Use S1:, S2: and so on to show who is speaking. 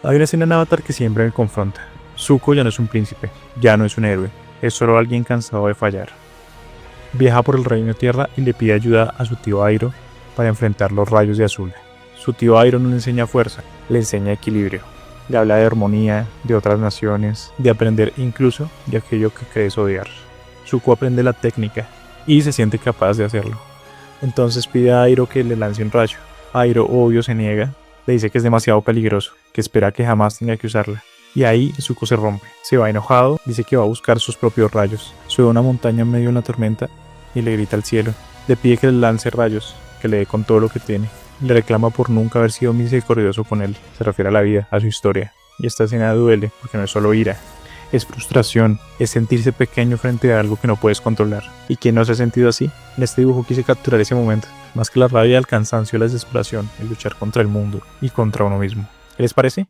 S1: Hay una escena en Avatar que siempre me confronta. Zuko ya no es un príncipe, ya no es un héroe, es solo alguien cansado de fallar. Viaja por el reino tierra y le pide ayuda a su tío Airo para enfrentar los rayos de azul. Su tío Airo no le enseña fuerza, le enseña equilibrio. Le habla de armonía, de otras naciones, de aprender incluso de aquello que crees odiar. Zuko aprende la técnica y se siente capaz de hacerlo. Entonces pide a Airo que le lance un rayo. Airo, obvio, se niega, le dice que es demasiado peligroso, que espera que jamás tenga que usarla. Y ahí Zuko se rompe, se va enojado, dice que va a buscar sus propios rayos. Sube a una montaña en medio de la tormenta y le grita al cielo. Le pide que le lance rayos, que le dé con todo lo que tiene. Le reclama por nunca haber sido misericordioso con él. Se refiere a la vida, a su historia. Y esta escena duele, porque no es solo ira. Es frustración, es sentirse pequeño frente a algo que no puedes controlar. ¿Y quién no se ha sentido así? En este dibujo quise capturar ese momento. Más que la rabia, el cansancio, la desesperación, el luchar contra el mundo y contra uno mismo. ¿Qué les parece?